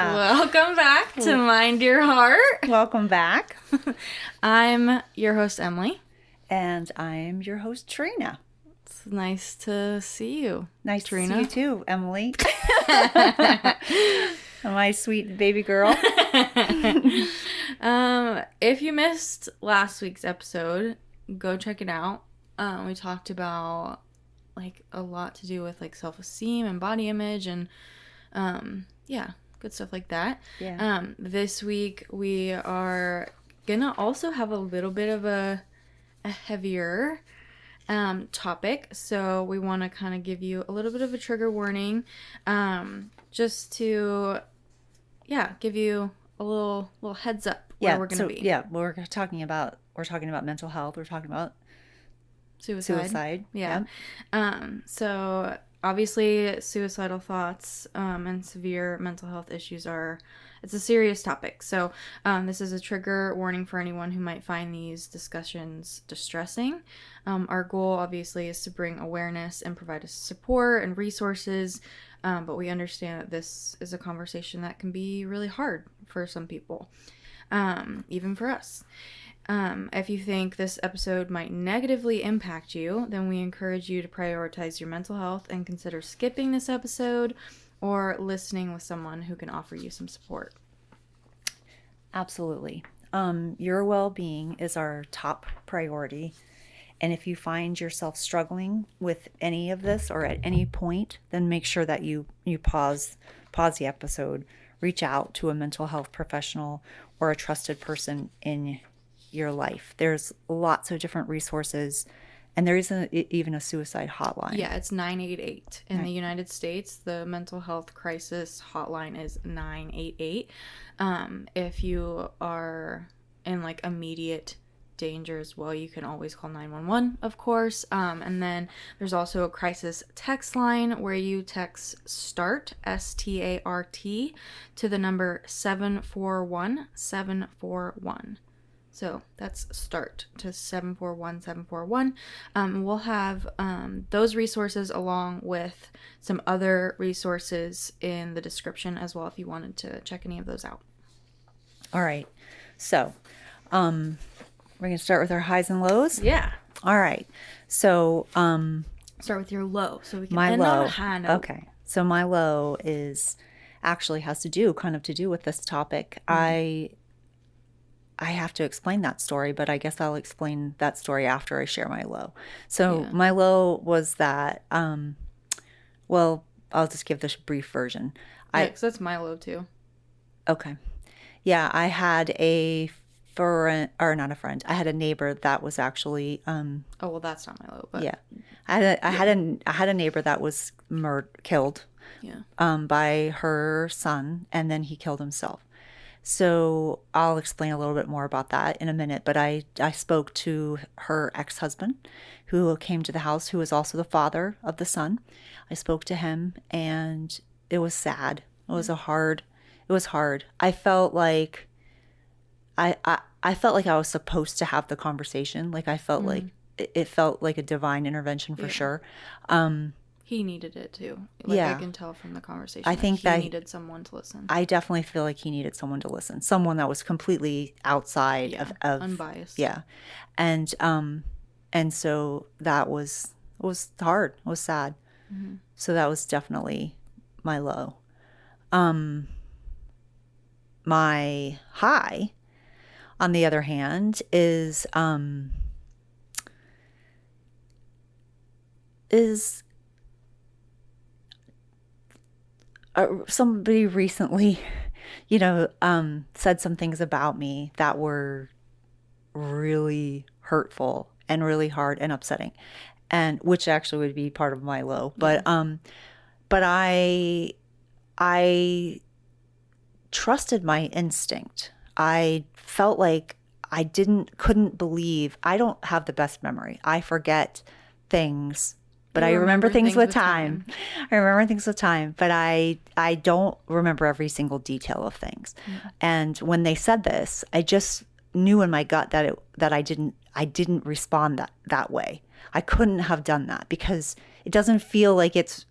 Welcome back to Mind Your Heart. Welcome back. I'm your host, Emily. And I'm your host, Trina. It's nice to see you. Nice Trina. to see you too, Emily. My sweet baby girl. If you missed last week's episode, go check it out. We talked about like a lot to do with like self-esteem and body image and good stuff like that. Yeah. This week we are gonna also have a little bit of a heavier topic, so we want to kind of give you a little bit of a trigger warning, just to give you a little heads up where we're gonna be. Yeah, we're talking about mental health. We're talking about suicide. Yeah. So obviously suicidal thoughts and severe mental health issues it's a serious topic. So this is a trigger warning for anyone who might find these discussions distressing. Our goal obviously is to bring awareness and provide us support and resources, but we understand that this is a conversation that can be really hard for some people, even for us. If you think this episode might negatively impact you, then we encourage you to prioritize your mental health and consider skipping this episode or listening with someone who can offer you some support. Absolutely. Your well-being is our top priority. And if you find yourself struggling with any of this or at any point, then make sure that you pause the episode, reach out to a mental health professional or a trusted person in your life. There's lots of different resources, and there isn't even a suicide hotline. Yeah, it's 988. In the United States, the mental health crisis hotline is 988. If you are in like immediate danger as well, you can always call 911, of course. And then there's also a crisis text line where you text START, START, to the number 741-741. So that's START to 741-741. We'll have those resources along with some other resources in the description as well if you wanted to check any of those out. All right. So we're going to start with our highs and lows. Yeah. All right. So start with your low so we can my end low. on a high note. Okay. So my low actually has to do with this topic. Mm-hmm. I have to explain that story, but I guess I'll explain that story after I share my low. So my low was that, I'll just give this brief version. Because that's my low too. Okay. Yeah, I had I had a neighbor that was actually. That's not my low. But yeah, I had a neighbor that was killed. Yeah. By her son, and then he killed himself. So I'll explain a little bit more about that in a minute, but I spoke to her ex-husband who came to the house, who was also the father of the son. I spoke to him, and it was sad. It was hard. I felt like I felt like I was supposed to have the conversation. Like I felt like it felt like a divine intervention for sure. He needed it too. I can tell from the conversation. I think that he needed someone to listen. I definitely feel like he needed someone to listen. Someone that was completely outside of unbiased. Yeah. And so that was hard. It was sad. Mm-hmm. So that was definitely my low. My high, on the other hand, is somebody recently, said some things about me that were really hurtful and really hard and upsetting, and which actually would be part of my low. But I trusted my instinct. I felt like I couldn't believe. I don't have the best memory. I forget things. But I remember things with time. I remember things with time, but I don't remember every single detail of things. Mm-hmm. And when they said this, I just knew in my gut that I didn't respond that way. I couldn't have done that because it doesn't feel like it's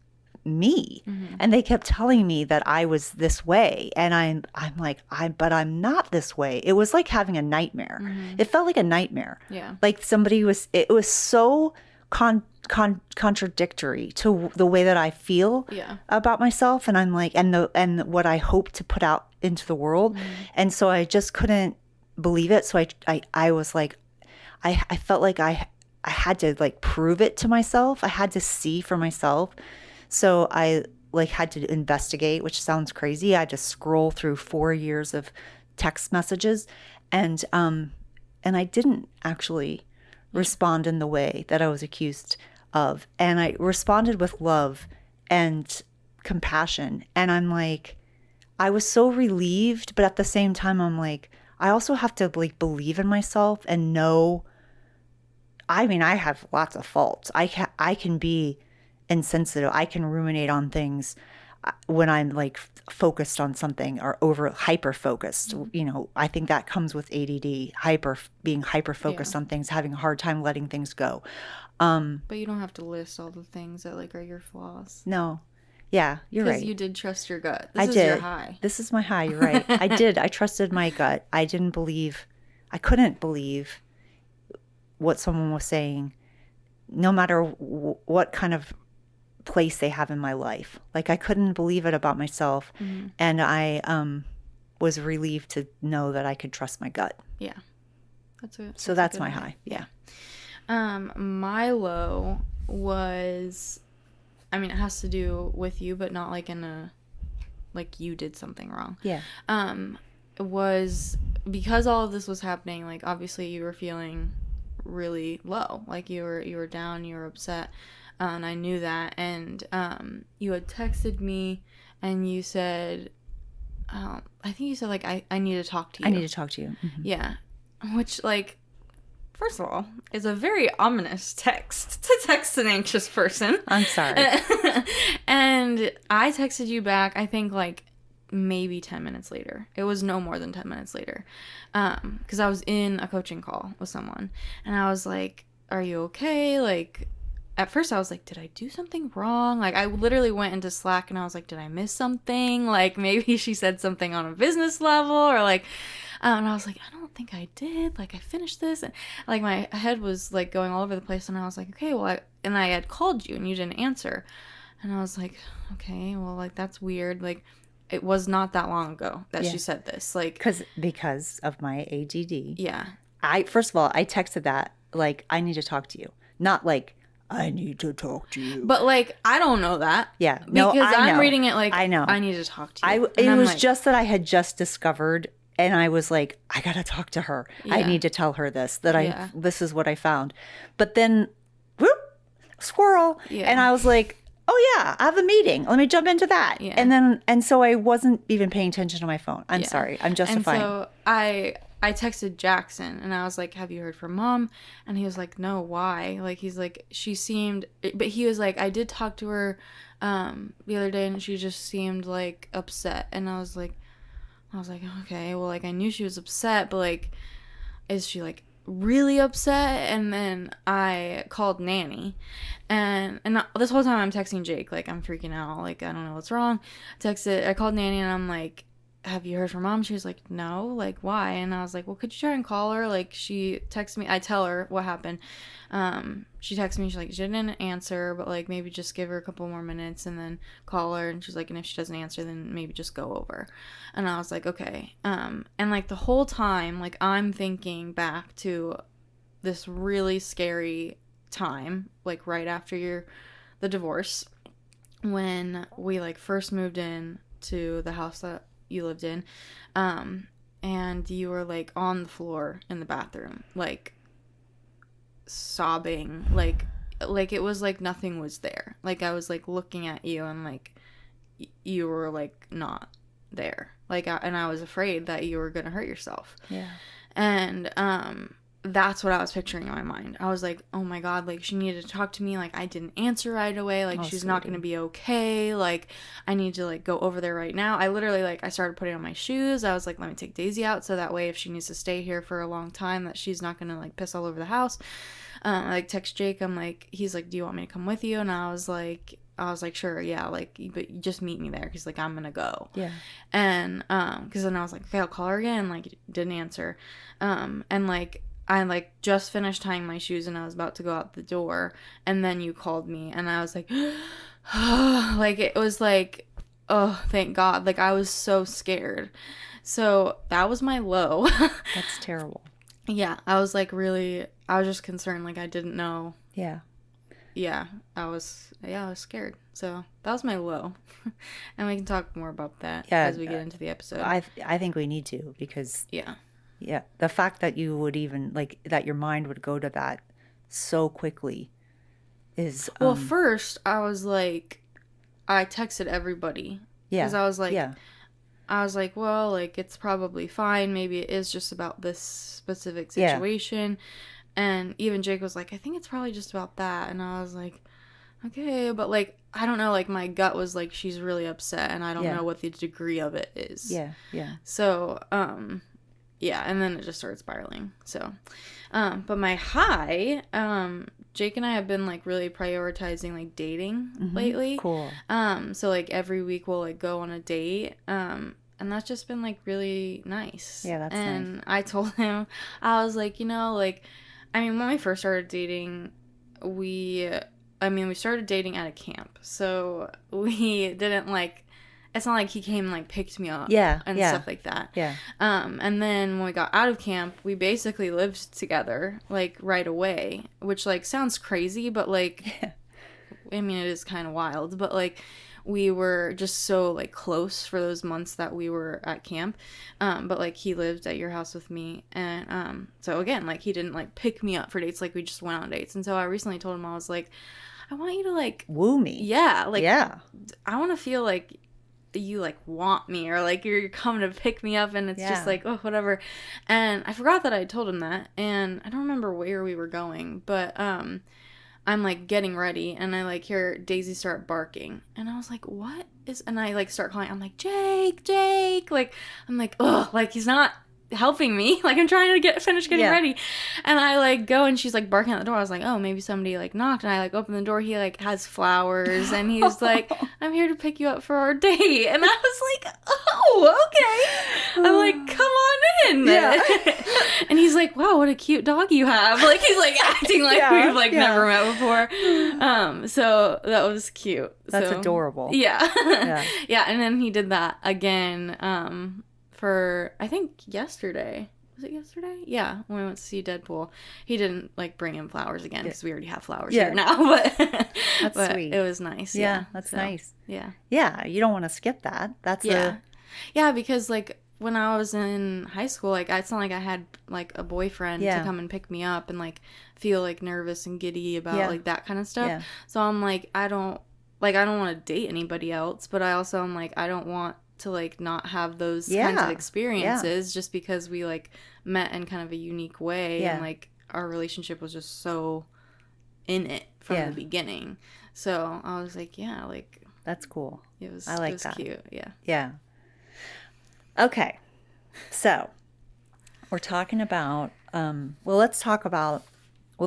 me. Mm-hmm. And they kept telling me that I was this way. And I'm like, but I'm not this way. It was like having a nightmare. Mm-hmm. It felt like a nightmare. Yeah. Like it was so contradictory to the way that I feel about myself. And I'm like, and what I hope to put out into the world. Mm-hmm. And so I just couldn't believe it. So I was like, I felt like I had to like prove it to myself. I had to see for myself. So I like had to investigate, which sounds crazy. I had to scroll through 4 years of text messages, and I didn't actually respond in the way that I was accused of. And I responded with love and compassion. And I'm like, I was so relieved, but at the same time, I'm like, I also have to like believe in myself and know. I mean, I have lots of faults. I can be insensitive. I can ruminate on things when I'm like focused on something or hyper focused. You know, I think that comes with ADD, being hyper focused on things, having a hard time letting things go. But you don't have to list all the things that like are your flaws. No. Yeah, you're right. Because you did trust your gut. I This is did. your high. This is my high. You're right. I did. I trusted my gut. I couldn't believe what someone was saying, no matter what kind of place they have in my life. Like I couldn't believe it about myself. Mm-hmm. And I was relieved to know that I could trust my gut. Yeah. So that's my high. Yeah. My low was, I mean, it has to do with you, but not like in a, like you did something wrong. Yeah. It was because all of this was happening, like obviously you were feeling really low, like you were down, you were upset, and I knew that. And you had texted me and you said, I think you said like I need to talk to you. I need to talk to you. Mm-hmm. Yeah, which like, first of all, is a very ominous text to text an anxious person. I'm sorry. And I texted you back, I think like maybe 10 minutes later. It was no more than 10 minutes later. Because I was in a coaching call with someone. And I was like, are you okay? Like, at first I was like, did I do something wrong? Like, I literally went into Slack and I was like, did I miss something? Like, maybe she said something on a business level or like... and I was like, I don't think I did. Like, I finished this. And, like, my head was, like, going all over the place. And I was like, okay, well, I had called you and you didn't answer. And I was like, okay, well, like, that's weird. Like, it was not that long ago that she said this. Like, because of my ADD. Yeah. First of all, I texted that, like, I need to talk to you. Not like, I need to talk to you. But, like, I don't know that. Yeah. No, because I know. I'm reading it like, I know. I need to talk to you. It was like, just that I had just discovered, and I was like, I got to talk to her. Yeah. I need to tell her this, this is what I found. But then, whoop, squirrel. Yeah. And I was like, oh yeah, I have a meeting. Let me jump into that. Yeah. And so I wasn't even paying attention to my phone. I'm sorry. I'm justifying. And so I texted Jackson and I was like, have you heard from Mom? And he was like, no, why? Like, he's like, but he was like, I did talk to her the other day and she just seemed like upset. And I was like, okay, well, like, I knew she was upset, but like, is she like really upset? And then I called Nanny and this whole time I'm texting Jake, like, I'm freaking out, like, I don't know what's wrong. I called Nanny and I'm like, have you heard from Mom? She was like, no, like, why? And I was like, well, could you try and call her? Like, she texted me, I tell her what happened. She texted me, she's like, she didn't answer, but like, maybe just give her a couple more minutes and then call her. And she's like, and if she doesn't answer, then maybe just go over. And I was like, okay. And like the whole time, like, I'm thinking back to this really scary time, like right after the divorce, when we like first moved in to the house that you lived in, and you were like on the floor in the bathroom, like sobbing, like it was like nothing was there. Like, I was like looking at you and like you were like not there, like, and I was afraid that you were gonna hurt yourself. Yeah. And that's what I was picturing in my mind. I was like, oh my God, like, she needed to talk to me. Like, I didn't answer right away. Like, she's not going to be okay. Like, I need to, like, go over there right now. I literally, like, I started putting on my shoes. I was like, let me take Daisy out so that way if she needs to stay here for a long time that she's not going to, like, piss all over the house. I, like, text Jake. I'm like, he's like, do you want me to come with you? And I was like, I was like, sure, yeah, like, but you just meet me there, because, like, I'm gonna go. Yeah. And, because then I was like, okay, I'll call her again, like, didn't answer. And, like, I, like, just finished tying my shoes, and I was about to go out the door, and then you called me, and I was like, like, it was like, oh, thank God. Like, I was so scared. So that was my low. That's terrible. Yeah, I was like I was just concerned. Like, I didn't know. Yeah. Yeah, I was scared. So that was my low. And we can talk more about that as we get into the episode. I think we need to, because yeah. The fact that you would even, like, that your mind would go to that so quickly is Well, first I was like, I texted everybody. Yeah. Because I was like, yeah. Well, like, it's probably fine. Maybe it is just about this specific situation. Yeah. And even Jake was like, I think it's probably just about that. And I was like, okay. But, like, I don't know. Like, my gut was like, she's really upset. And I don't know what the degree of it is. Yeah. Yeah. So, yeah. And then it just started spiraling. So, but my high, Jake and I have been, like, really prioritizing, like, dating lately. Cool. So, like, every week we'll, like, go on a date. And that's just been, like, really nice. Yeah, that's nice. And I told him, I was like, like, I mean, when we first started dating, we started dating at a camp. So we didn't, like, it's not like he came and, like, picked me up. And stuff like that. Yeah. And then when we got out of camp, we basically lived together, like, right away, which, like, sounds crazy, but, like, I mean, it is kind of wild, but, like, we were just so, like, close for those months that we were at camp. But, like, he lived at your house with me. And so, again, like, he didn't, like, pick me up for dates. Like, we just went on dates. And so I recently told him, I was like, I want you to, like, woo me. Yeah. Like, yeah. I want to feel like you, like, want me, or, like, you're coming to pick me up, and it's just like, oh, whatever. And I forgot that I told him that. And I don't remember where we were going, but I'm, like, getting ready, and I, like, hear Daisy start barking, and I was like, what is, and I, like, start calling, I'm like, Jake, like, I'm like, ugh, like, he's not helping me, like, I'm trying to finish getting ready, and I, like, go, and she's, like, barking at the door. I was like, oh, maybe somebody, like, knocked, and I, like, open the door. He, like, has flowers, and he's like, I'm here to pick you up for our date, and I was like, oh, okay. I'm like, come on in. And he's like, wow, what a cute dog you have. Like, he's, like, acting like we've, like, never met before. So that was cute. That's adorable. Yeah. Yeah, and then he did that again, for, I think, yesterday. Was it yesterday? Yeah, when we went to see Deadpool. He didn't, like, bring him flowers again, because we already have flowers here now. But that's sweet. It was nice. Yeah, that's nice. Yeah. Yeah, you don't want to skip that. That's Yeah, because, like, when I was in high school, like, it's not like I had, like, a boyfriend to come and pick me up and, like, feel, like, nervous and giddy about, like, that kind of stuff. Yeah. So I'm like, I don't want to date anybody else, but I also am like, I don't want to, like, not have those kinds of experiences just because we, like, met in kind of a unique way, and, like, our relationship was just so in it from the beginning. So I was like, yeah, like, that's cool. It was, I like it was that. Cute. Yeah. Okay. So we're talking about, let's talk about,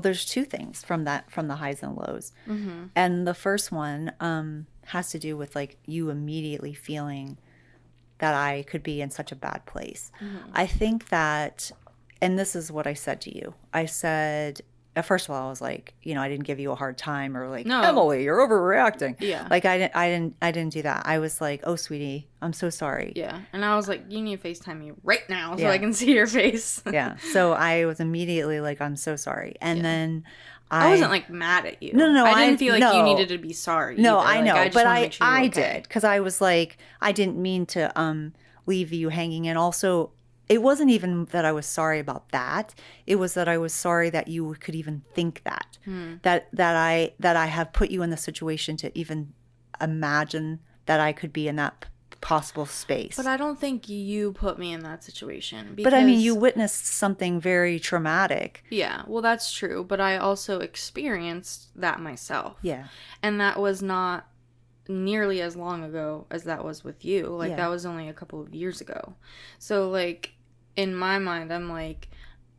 there's two things from the highs and lows. Mm-hmm. And the first one has to do with, like, you immediately feeling that I could be in such a bad place. Mm-hmm. I think that, and this is what I said to you. I said, first of all, I was like, I didn't give you a hard time, or like, no, Emily, you're overreacting. Yeah. Like, I didn't do that. I was like, oh, sweetie, I'm so sorry. Yeah. And I was like, you need to FaceTime me right now so I can see your face. Yeah. So I was immediately like, I'm so sorry. And then I wasn't, like, mad at you. No, I didn't feel like you needed to be sorry. No, either. I know, like, but I did, because I was like, I didn't mean to leave you hanging. And also, it wasn't even that I was sorry about that. It was that I was sorry that you could even think that. That I have put you in the situation to even imagine that I could be in that possible space. But I don't think you put me in that situation. But I mean, you witnessed something very traumatic. Yeah, well, that's true. But I also experienced that myself. Yeah. And that was not nearly as long ago as that was with you. Like, that was only a couple of years ago. So, like, in my mind, I'm like,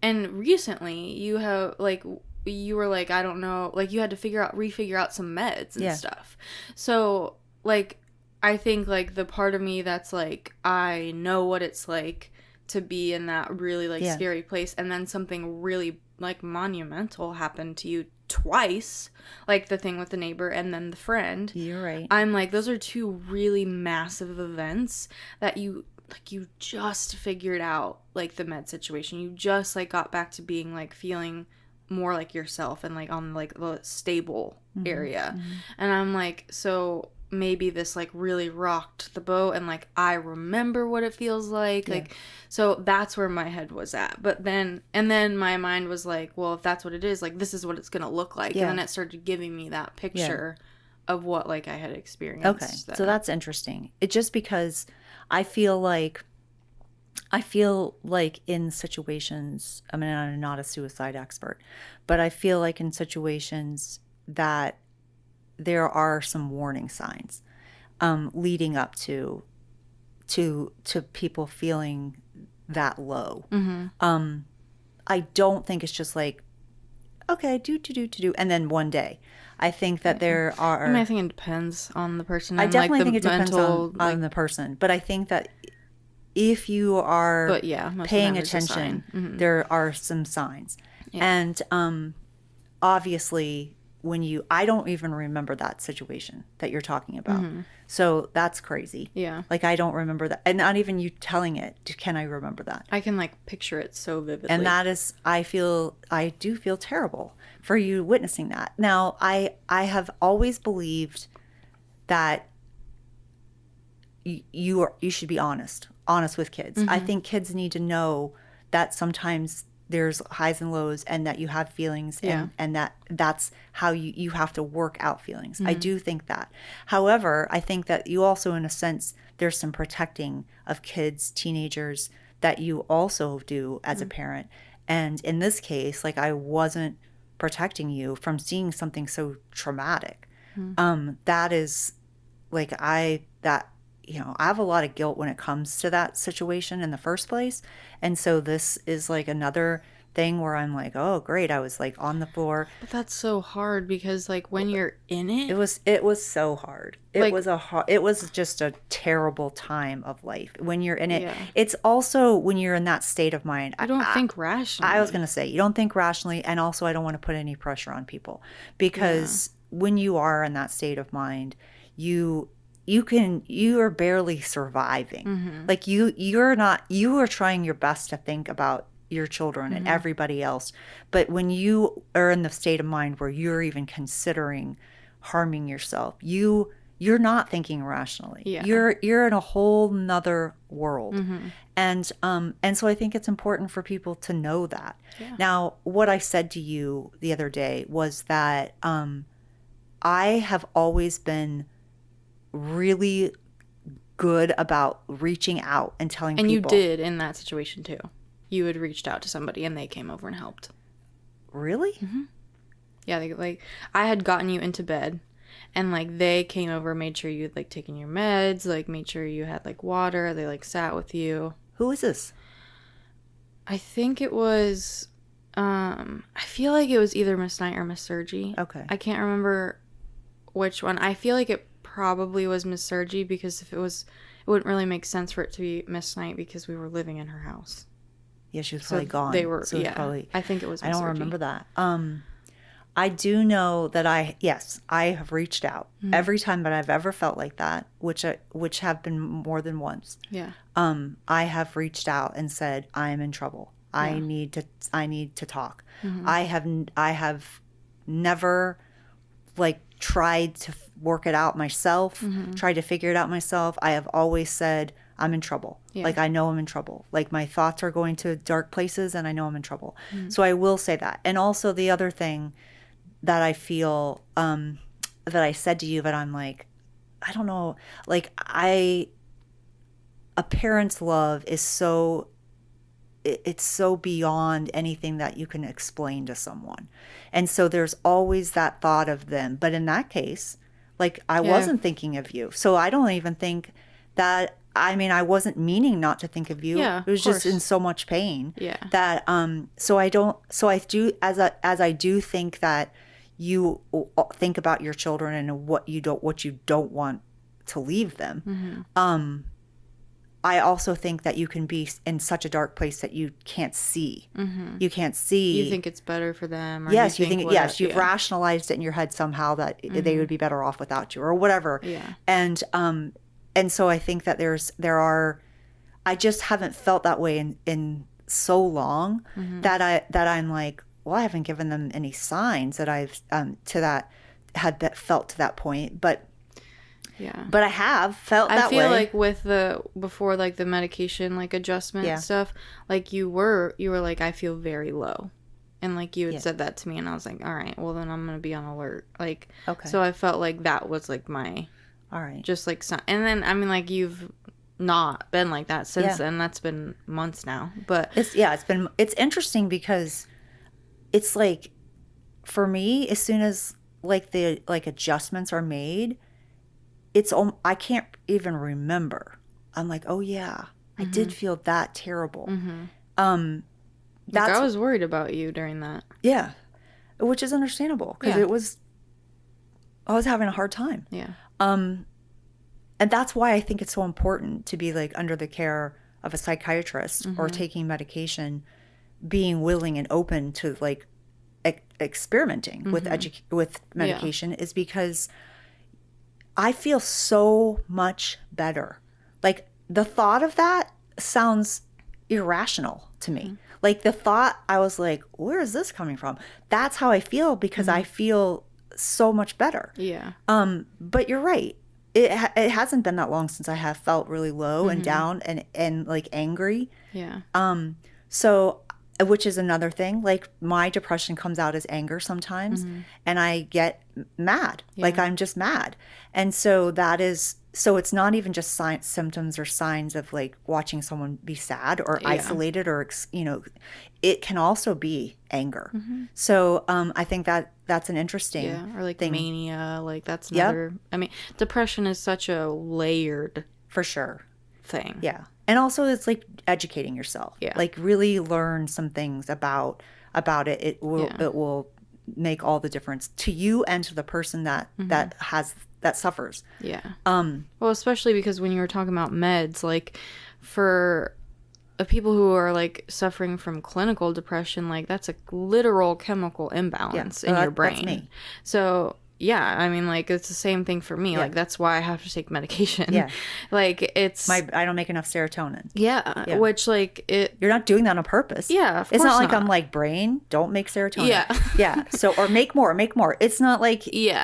and recently you have, like, you were like, I don't know, like you had to refigure out some meds and Yeah. stuff. So like, I think like the part of me that's like, I know what it's like to be in that really like Yeah. scary place, and then something really like monumental happened to you twice, like the thing with the neighbor and then the friend. You're right. I'm like, those are two really massive events that you just figured out, like the med situation. You just like got back to being like feeling more like yourself and like on like the stable area. And I'm like, so maybe this like really rocked the boat, and like I remember what it feels like. Yeah. Like, so that's where my head was at. But then my mind was like, well, if that's what it is, like this is what it's gonna look like. Yeah. And then it started giving me that picture of what like I had experienced. Okay. So that's interesting. It just because I feel like in situations, I mean, I'm not a suicide expert, but I feel like in situations that there are some warning signs leading up to people feeling that low. I don't think it's just like, okay, do, and then one day. I think that there are. I mean, I think it depends on the person. I And, definitely like, the think it depends mental, on the person, but I think that if you are but yeah, most of the paying time there's a sign. attention, there are some signs. Yeah. And obviously, I don't even remember that situation that you're talking about. So that's crazy. Yeah. Like, I don't remember that. And not even you telling it, can I remember that? I can like picture it so vividly. And that is, I do feel terrible for you witnessing that. Now, I have always believed that you should be honest with kids. I think kids need to know that sometimes there's highs and lows, and that you have feelings, and that's how you have to work out feelings. I do think that. However, I think that you also, in a sense, there's some protecting of kids, teenagers, that you also do as a parent. And in this case, like, I wasn't protecting you from seeing something so traumatic. That is like, I have a lot of guilt when it comes to that situation in the first place. And so this is like another thing where I'm like, oh, great. I was like on the floor. But that's so hard because like when you're in it. It was so hard. It was just a terrible time of life when you're in it. Yeah. It's also when you're in that state of mind. I don't think rationally. I was going to say, you don't think rationally. And also, I don't want to put any pressure on people, because when you are in that state of mind, you are barely surviving. Like you are trying your best to think about your children and everybody else. But when you are in the state of mind where you're even considering harming yourself, you're not thinking rationally. Yeah. You're in a whole nother world. And so I think it's important for people to know that. Yeah. Now, what I said to you the other day was that I have always been really good about reaching out and telling people. And you did in that situation too. You had reached out to somebody and they came over and helped. Really? Yeah, I had gotten you into bed, and like they came over, made sure you had like taken your meds, like made sure you had like water. They like sat with you. Who is this? I think it was I feel like it was either Miss Knight or Miss Sergi. Okay. I can't remember which one. I feel like it probably was Miss Sergi, because if it wouldn't really make sense for it to be Miss Knight because we were living in her house. Yeah, she was probably gone. They were, so yeah. I think it was Miss I don't Sergi. remember that. I do know that I have reached out every time that I've ever felt like that, which have been more than once. Yeah. I have reached out and said, I'm in trouble. I need to talk. I have never like tried to work it out myself, tried to figure it out myself. I have always said, I'm in trouble. Yeah. Like, I know I'm in trouble. Like, my thoughts are going to dark places and I know I'm in trouble. So I will say that. And also the other thing that I feel, that I said to you, that I'm like, I don't know, like, a parent's love is so, it's so beyond anything that you can explain to someone. And so there's always that thought of them. But in that case, like, I wasn't thinking of you. So I don't even think that I mean, I wasn't meaning not to think of you. Yeah, It was of just in course. so much pain Yeah. that so I do as I do think that you think about your children and what you don't want to leave them. Mm-hmm. I also think that you can be in such a dark place that you can't see. Mm-hmm. You can't You see. think it's better for them, or you Yes, you think think, what? yes, you've Yeah. rationalized it in your head somehow that they Mm-hmm. would be better off without you or whatever. Yeah. And so I think that I just haven't felt that way in so long Mm-hmm. that I'm like, well, I haven't given them any signs that I've felt to that point, Yeah. but I have felt I that feel way. like with before like the medication like adjustment Yeah. stuff, like you were like, I feel very low. And like you had Yeah. said that to me, and I was like, all right, well then I'm gonna be on alert. Like, Okay. so I felt like that was like my All right. just like and then I mean like you've not been like that since Yeah. then. That's been months now, but It's interesting because it's like for me, as soon as like the like adjustments are made, I can't even remember. I'm like, oh yeah, I did feel that terrible. like That's I was worried about you during that. Yeah, which is understandable because Yeah. I was having a hard time. Yeah. And that's why I think it's so important to be like under the care of a psychiatrist or taking medication, being willing and open to like experimenting with medication is because I feel so much better. Like the thought of that sounds irrational to me. Like the thought, I was like, where is this coming from? That's how I feel because I feel so much better. Yeah. But you're right. It hasn't been that long since I have felt really low and down and like angry. Yeah. So, which is another thing. Like my depression comes out as anger sometimes, and I get mad. Like I'm just mad, and so so it's not even just symptoms or signs of like watching someone be sad or isolated or it can also be anger. So I think that that's an interesting or like thing. mania, like that's another. I mean, depression is such a layered For sure. thing. Yeah. And also it's like educating yourself. Yeah. Like really learn some things about it. It will make all the difference to you and to the person that suffers. Yeah. Well, especially because when you were talking about meds, like for people who are like suffering from clinical depression, like that's a literal chemical imbalance in your brain. That's me. So yeah, I mean, like it's the same thing for me. Like that's why I have to take medication. Yeah. Like it's I don't make enough serotonin. Yeah. Which like You're not doing that on purpose. Yeah, of course it's not like not. I'm like, brain, don't make serotonin. Yeah. Yeah. So or make more. It's not like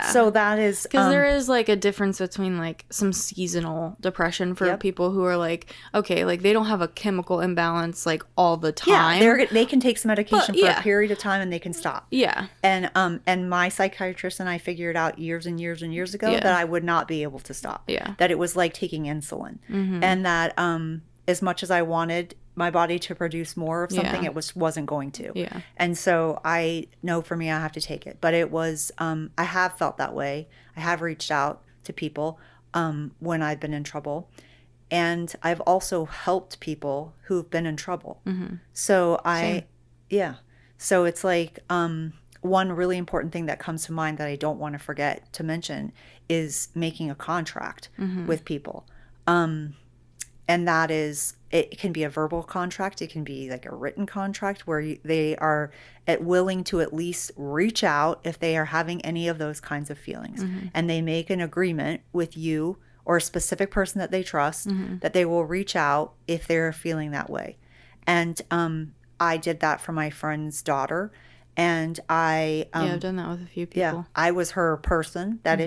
So that is because there is like a difference between like some seasonal depression for people who are like, okay, like they don't have a chemical imbalance like all the time. Yeah, they can take some medication for a period of time and they can stop. Yeah. And my psychiatrist and I figured out years and years and years ago that I would not be able to stop. Yeah. That it was like taking insulin. And that as much as I wanted my body to produce more of something, it wasn't going to. Yeah. And so I know for me I have to take it. But it was I have felt that way. I have reached out to people when I've been in trouble. And I've also helped people who've been in trouble. So So it's like one really important thing that comes to mind that I don't want to forget to mention is making a contract with people. And that is, it can be a verbal contract. It can be like a written contract where they are willing to at least reach out if they are having any of those kinds of feelings. And they make an agreement with you or a specific person that they trust that they will reach out if they're feeling that way. And I did that for my friend's daughter. And I've done that with a few people. Yeah, I was her person that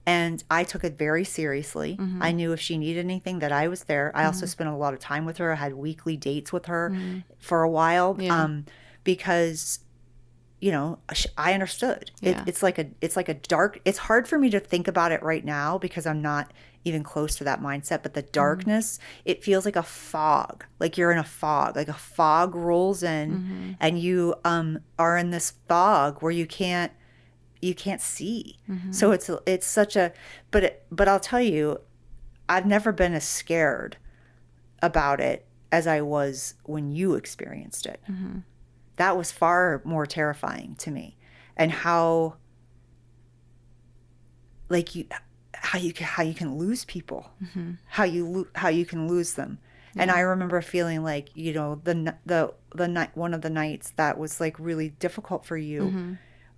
and I took it very seriously. I knew if she needed anything that I was there. I also spent a lot of time with her. I had weekly dates with her for a while because, I understood. It's like a dark, it's hard for me to think about it right now because I'm not even close to that mindset, but the darkness, it feels like a fog, like you're in a fog, like a fog rolls in and you are in this fog where you can't see. So it's such a, but I'll tell you, I've never been as scared about it as I was when you experienced it. Mm-hmm. That was far more terrifying to me. And how, like, how you can lose people, Mm-hmm. how you can lose them. Yeah. And I remember feeling like, the night, one of the nights that was like really difficult for you.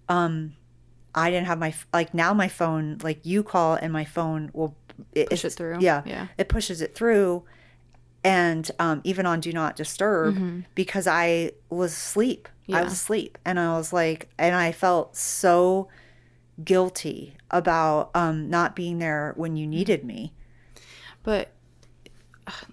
Mm-hmm. I didn't have like, now my phone, like, you call and my phone will Push it through. Yeah, Yeah. it pushes it through. And even on Do Not Disturb, Mm-hmm. because I was asleep. I was Yeah. asleep. And I was like, and I felt so guilty about not being there when you needed me. But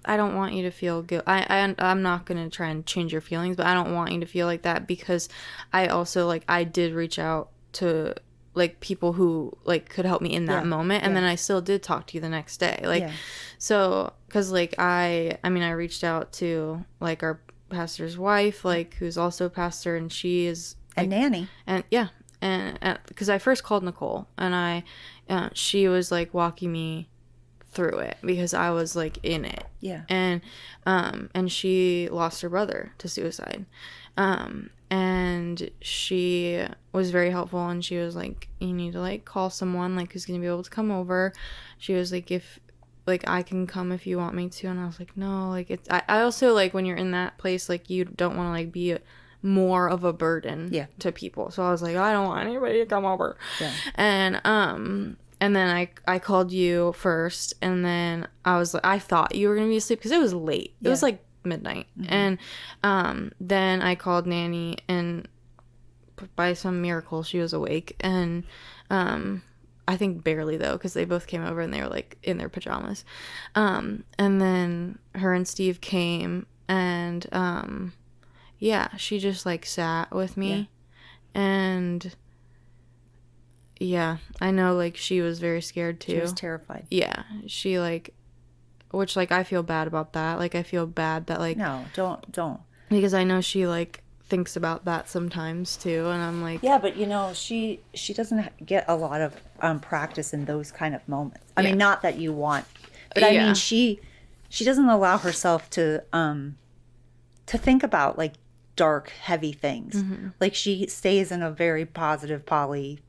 I don't want you to feel guilt. I'm not going to try and change your feelings, but I don't want you to feel like that, because I also, like, I did reach out to, like, people who, like, could help me in that Yeah. moment. And Yeah. then I still did talk to you the next day. Like, Yeah. so, cause like, I mean, I reached out to, like, our pastor's wife, like, who's also a pastor, and she is, like, And nanny. and yeah. And because I first called Nicole, and she was, like, walking me through it, because I was, like, in it. Yeah. And she lost her brother to suicide. And she was very helpful, and she was like, you need to, like, call someone, like, who's gonna be able to come over. She was like, if, like, I can come if you want me to. And I was like, no, like, it's, I also, like, when you're in that place, like, you don't want to, like, be more of a burden to people. So I was like, I don't want anybody to come over. Yeah. And then I called you first, and then I was like, I thought you were gonna be asleep because it was late. It was like midnight. Mm-hmm. And then I called Nanny, and by some miracle she was awake. And I think barely, though, because they both came over and they were, like, in their pajamas. And then her and Steve came, and yeah, she just, like, sat with me. And yeah, I know, like, she was very scared too. She was terrified. Yeah, she, like, which, like, I feel bad about that. Like, I feel bad that, like, No, don't. because I know she, like, thinks about that sometimes too, and I'm like, Yeah, but she doesn't get a lot of practice in those kind of moments. I mean, not that you want, but I mean, she doesn't allow herself to think about, like, dark, heavy things. Mm-hmm. Like, she stays in a very positive poly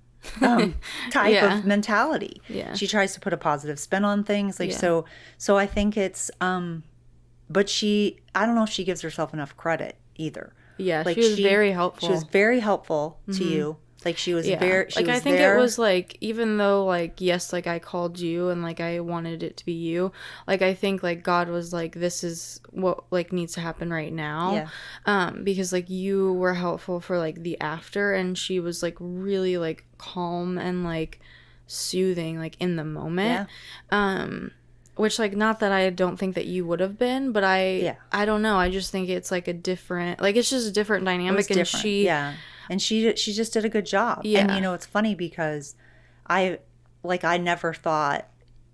type of mentality. Yeah. She tries to put a positive spin on things. Like, so I think it's, but I don't know if she gives herself enough credit either. Yeah, like, she was very helpful. She was very helpful to you. Like, she was very, she like, was I think there. it was, like, even though, like, yes, like, I called you and, like, I wanted it to be you, like, I think, like, God was like, this is what, like, needs to happen right now. Because, like, you were helpful for, like, the after, and she was, like, really, like, calm and, like, soothing, like, in the moment. Which, like, not that I don't think that you would have been, but I don't know, I just think it's, like, a different, like, it's just a different dynamic. And different. And she just did a good job. And, it's funny because I never thought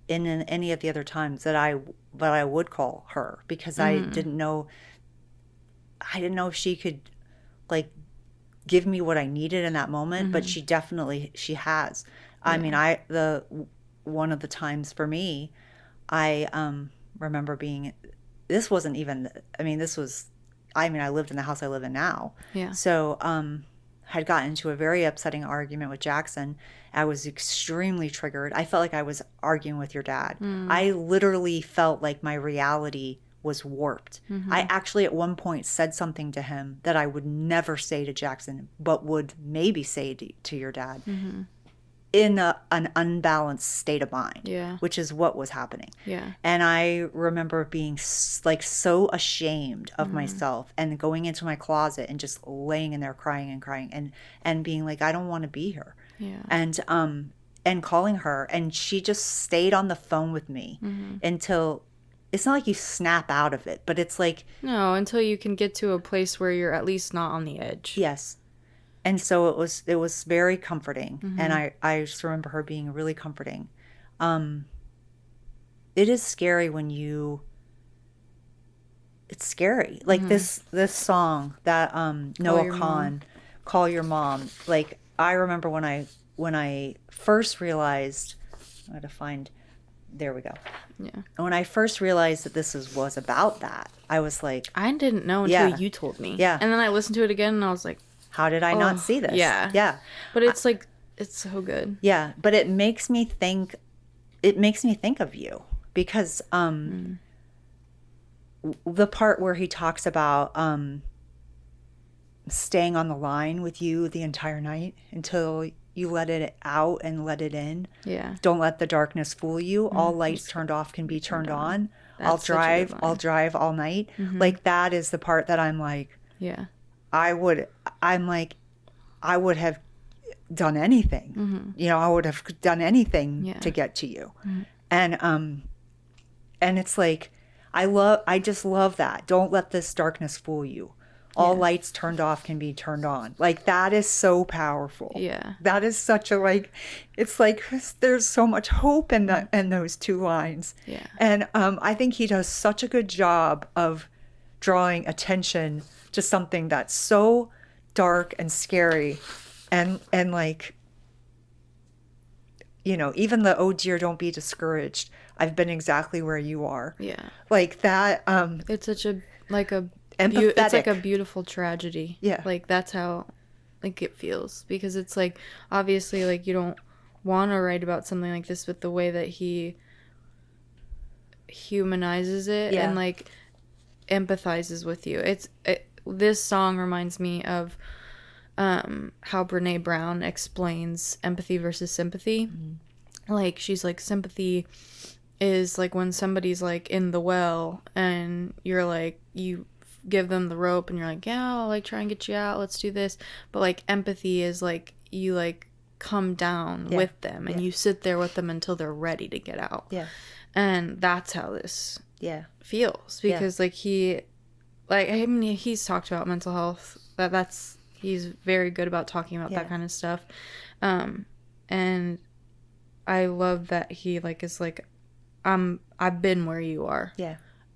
in any of the other times that I would call her, because I didn't know if she could, like, give me what I needed in that moment. But she definitely, she has. I mean, one of the times for me, I remember this wasn't even, I mean, I lived in the house I live in now. So, had gotten into a very upsetting argument with Jackson. I was extremely triggered. I felt like I was arguing with your dad. I literally felt like my reality was warped. I actually at one point said something to him that I would never say to Jackson, but would maybe say to your dad. In an unbalanced state of mind, which is what was happening. And I remember being, like, so ashamed of myself, and going into my closet and just laying in there crying and being like, I don't want to be here. And calling her, and she just stayed on the phone with me until, it's not like you snap out of it, but it's like, no, until you can get to a place where you're at least not on the edge. Yes. And so it was very comforting. And I just remember her being really comforting. It is scary it's scary. Like, this song that Noah Khan, Call Your Mom. Like, I remember when I first realized, I had to find There we go. Yeah. And when I first realized that this was about that, I was like, I didn't know until you told me. Yeah. And then I listened to it again and I was like, how did I not see this? Yeah. Yeah. But it's like, it's so good. Yeah. But it makes me think of you because the part where he talks about staying on the line with you the entire night until you let it out and let it in. Yeah. Don't let the darkness fool you. All lights turned off can be turned on. I'll drive all night. Like that is the part that I'm like, yeah. I would have done anything. You know, I would have done anything to get to you. And it's like, I just love that. Don't let this darkness fool you. All lights turned off can be turned on. Like that is so powerful. Yeah. That is such a it's like there's so much hope in that in those two lines. Yeah. And I think he does such a good job of drawing attention to something that's so dark and scary and like, you know, even the oh dear, don't be discouraged. I've been exactly where you are. Yeah. Like that. It's such a empathetic. It's like a beautiful tragedy. Yeah. Like that's how like it feels, because it's like obviously like you don't want to write about something like this, but the way that he humanizes it and like empathizes with you. This song reminds me of how Brene Brown explains empathy versus sympathy. Like she's like, sympathy is like when somebody's like in the well and you're like, you give them the rope and you're like, yeah, I'll like try and get you out, let's do this. But like empathy is like you like come down with them and you sit there with them until they're ready to get out. And that's how this feels, because like he, like, I mean, he's talked about mental health, he's very good about talking about that kind of stuff. And I love that he like is like, I've been where you are.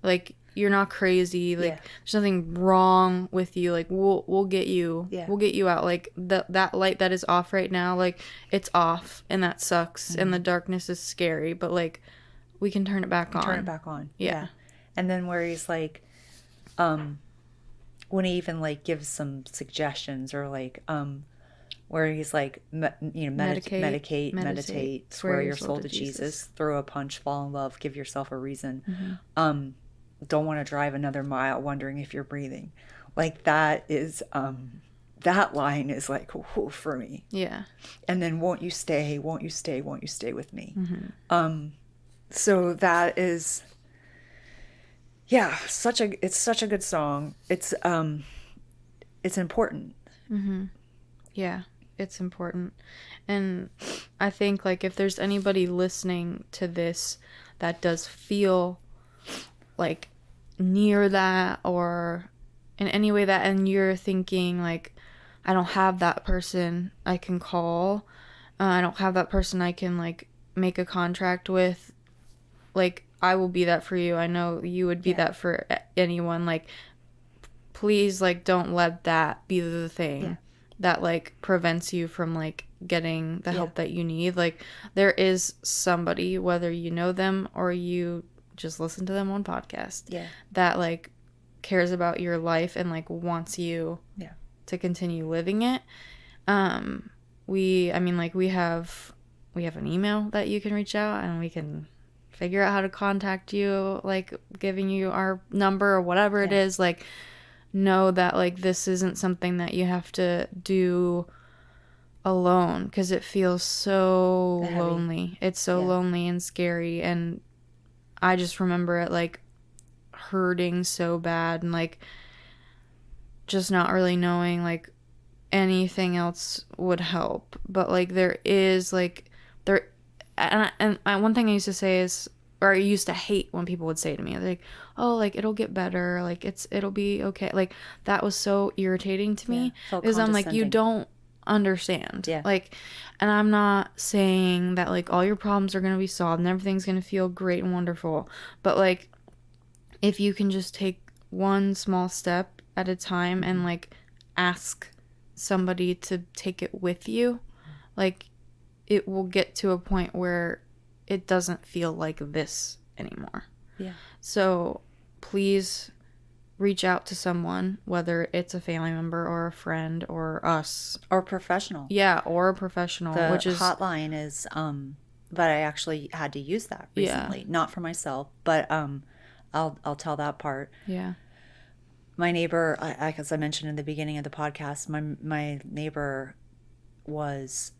Like you're not crazy. Like there's nothing wrong with you. Like we'll get you. We'll get you out. Like that light that is off right now, like it's off and that sucks and the darkness is scary, but like we can turn it back on. Turn it back on. Yeah. And then where he's like, when he even like gives some suggestions or like where he's like, meditate, swear your soul to Jesus, throw a punch, fall in love, give yourself a reason. Don't want to drive another mile wondering if you're breathing. Like that is, that line is like, whoo, for me. Yeah. And then won't you stay with me? So that is, it's such a good song. It's important. Yeah, it's important. And I think like if there's anybody listening to this that does feel like near that or in any way that, and you're thinking like, I don't have that person I can call, I don't have that person I can like make a contract with, like I will be that for you. I know you would be that for anyone. Like please, like don't let that be the thing that like prevents you from like getting the help that you need. Like there is somebody, whether you know them or you just listen to them on podcast, that like cares about your life and like wants you to continue living it. We have an email that you can reach out and we can figure out how to contact you, like giving you our number or whatever it is. Like know that like this isn't something that you have to do alone, because it feels so lonely. It's so lonely and scary, and I just remember it like hurting so bad and like just not really knowing like anything else would help. But like there is like there, and one thing I used to say is, or I used to hate when people would say to me like, oh, like it'll get better, like it'll be okay. Like that was so irritating to me, because I'm like, you don't understand. Like, and I'm not saying that like all your problems are gonna be solved and everything's gonna feel great and wonderful, but like if you can just take one small step at a time and like ask somebody to take it with you, like it will get to a point where it doesn't feel like this anymore. Yeah. So please reach out to someone, whether it's a family member or a friend or us. Or professional. Yeah, or a professional. The which is hotline is, but I actually had to use that recently. Yeah. Not for myself, but I'll tell that part. Yeah. My neighbor, as I mentioned in the beginning of the podcast, my neighbor was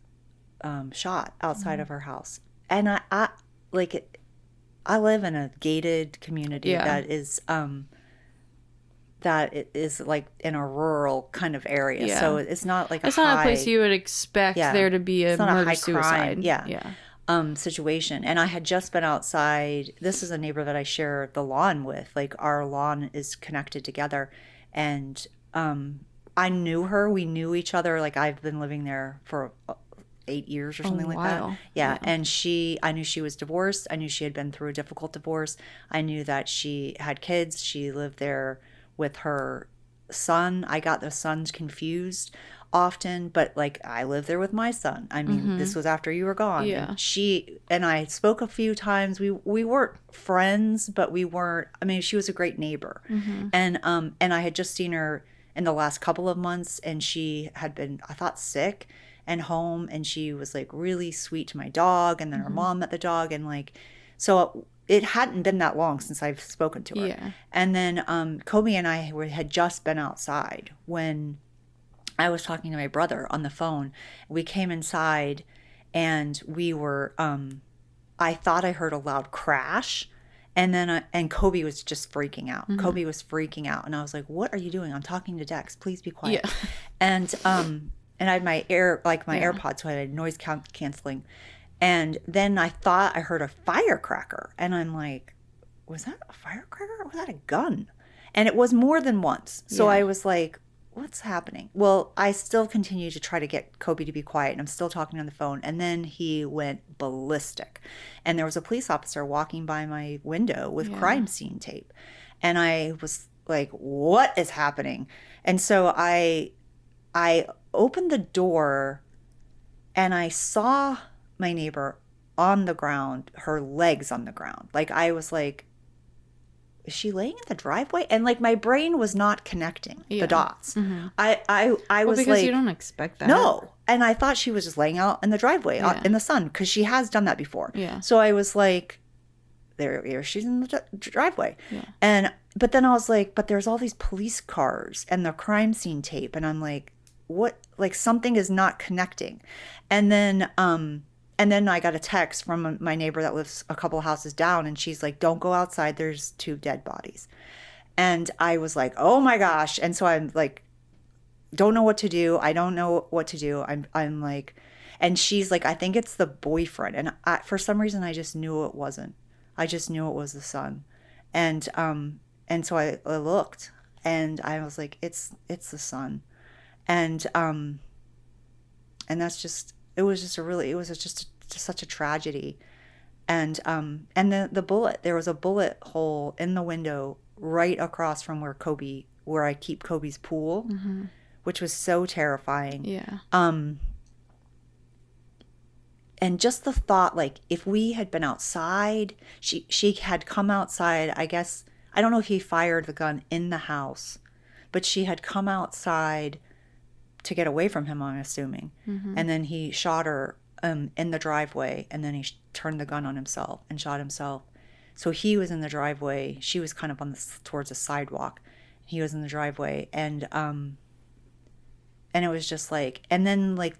shot outside of her house. And I like, I live in a gated community that is like in a rural kind of area. Yeah. So it's not like it's not a place you would expect there to be a it's not murder a high suicide. crime. Yeah. Situation. And I had just been outside. This is a neighbor that I share the lawn with. Like, our lawn is connected together. And I knew her. We knew each other. Like, I've been living there for 8 years or something like that. Yeah. And I knew she was divorced. I knew she had been through a difficult divorce. I knew that she had kids. She lived there with her son. I got the sons confused often, but like, I lived there with my son. I mean, this was after you were gone. Yeah. And she and I spoke a few times. We weren't friends, but we weren't. I mean, she was a great neighbor. And I had just seen her in the last couple of months, and she had been, I thought, sick and home, and she was like really sweet to my dog, and then her mom met the dog, and like, so it hadn't been that long since I've spoken to her. Yeah. And then Kobe and I had just been outside when I was talking to my brother on the phone. We came inside, and we were, I thought I heard a loud crash. And then, and Kobe was just freaking out. Kobe was freaking out. And I was like, what are you doing? I'm talking to Dex. Please be quiet. Yeah. And I had my AirPods, so I had noise canceling. And then I thought I heard a firecracker. And I'm like, was that a firecracker or was that a gun? And it was more than once. So I was like, what's happening? Well, I still continue to try to get Kobe to be quiet, and I'm still talking on the phone. And then he went ballistic. And there was a police officer walking by my window with crime scene tape. And I was like, what is happening? And so I opened the door, and I saw my neighbor on the ground, her legs on the ground. Like, I was like, is she laying in the driveway? And like, my brain was not connecting the dots. I was because like, you don't expect that. No. And I thought she was just laying out in the driveway in the sun, because she has done that before. Yeah. So I was like, there she's in the driveway. Yeah. But then I was like, but there's all these police cars and the crime scene tape, and I'm like, what? Like, something is not connecting. And then I got a text from my neighbor that lives a couple houses down, and she's like, don't go outside. There's 2 dead bodies. And I was like, oh my gosh. And so I'm like, don't know what to do. I don't know what to do. I'm like, and she's like, I think it's the boyfriend. And for some reason, I just knew it wasn't. I just knew it was the son. And so I looked, and I was like, it's the son. And that's just, it was just such a tragedy. And then the bullet, there was a bullet hole in the window right across from where I keep Kobe's pool, which was so terrifying. Yeah. And just the thought, like, if we had been outside, she had come outside, I guess, I don't know if he fired the gun in the house, but she had come outside to get away from him, I'm assuming. And then he shot her in the driveway, and then he turned the gun on himself and shot himself. So he was in the driveway. She was kind of towards the sidewalk. He was in the driveway, and it was just like, and then like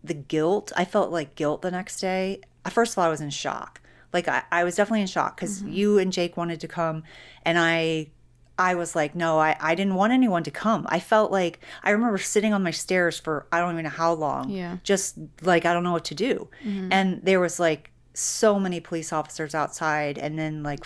the guilt. I felt like guilt the next day. First of all, I was in shock. Like, I was definitely in shock, because you and Jake wanted to come, and I was like, no, I didn't want anyone to come. I felt like, I remember sitting on my stairs for I don't even know how long. Yeah. Just like, I don't know what to do. And there was like so many police officers outside, and then like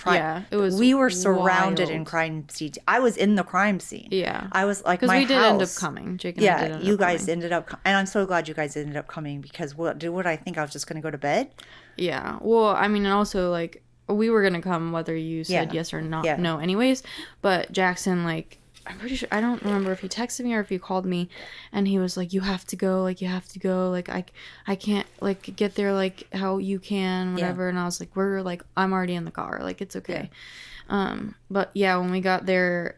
we were surrounded in crime scene. I was in the crime scene. Yeah. I was like, because we did end up coming. Jake and I did end up coming. You guys ended up, and I'm so glad you guys ended up coming, because what I think I was just going to go to bed? Yeah. Well, I mean, and also like, we were going to come whether you said yes or not, no anyways. But Jackson, like, I'm pretty sure, I don't remember if he texted me or if he called me, and he was like, you have to go, like, you have to go, like, I can't, like, get there, like, how you can, whatever. And I was like, we're, like, I'm already in the car, like, it's okay. But yeah, when we got there,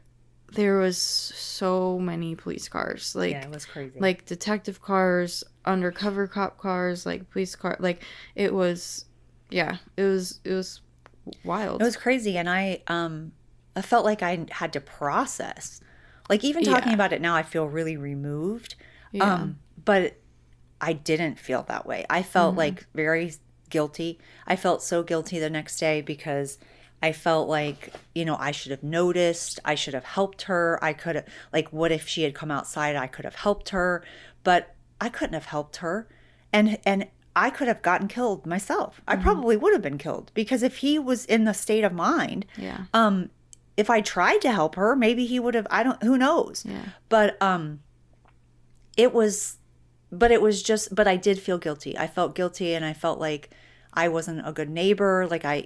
there was so many police cars, like, it was crazy, like detective cars, undercover cop cars, like police car, like, it was, yeah, it was wild. It was crazy. And I felt like I had to process, like, even talking about it now, I feel really removed. But I didn't feel that way. I felt like very guilty. I felt so guilty the next day because I felt like, I should have noticed. I should have helped her. I could have, like, what if she had come outside? I could have helped her, but I couldn't have helped her. And I could have gotten killed myself. I probably would have been killed because if he was in the state of mind, if I tried to help her, maybe he would have, who knows? But it was I did feel guilty. I felt guilty, and I felt like I wasn't a good neighbor. Like, I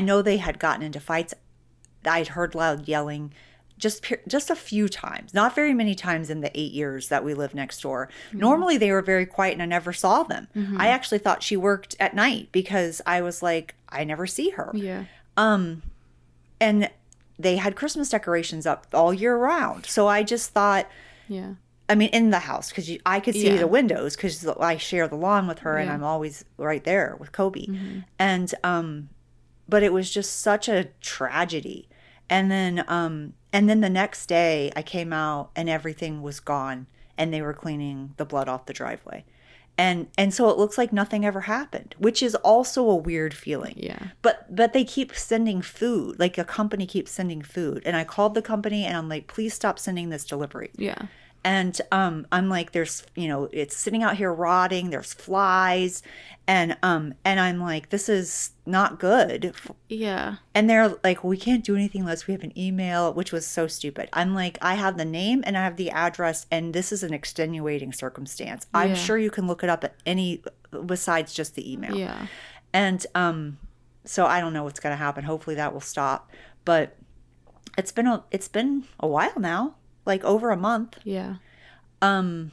know they had gotten into fights. I'd heard loud yelling just a few times, not very many times in the 8 years that we lived next door. Normally they were very quiet and I never saw them. I actually thought she worked at night because I was like, I never see her. And they had Christmas decorations up all year round. So I just thought, I mean, in the house, because I could see the windows because I share the lawn with her and I'm always right there with Kobe. And, but it was just such a tragedy. And then the next day I came out and everything was gone and they were cleaning the blood off the driveway. And so it looks like nothing ever happened, which is also a weird feeling. But they keep sending food, like a company keeps sending food. And I called the company and I'm like, please stop sending this delivery. And I'm like, there's, it's sitting out here rotting. There's flies. And I'm like, this is not good. And they're like, we can't do anything unless we have an email, which was so stupid. I'm like, I have the name and I have the address, and this is an extenuating circumstance. I'm sure you can look it up at any, besides just the email. And so I don't know what's going to happen. Hopefully that will stop. But it's been a while now. Like over a month. I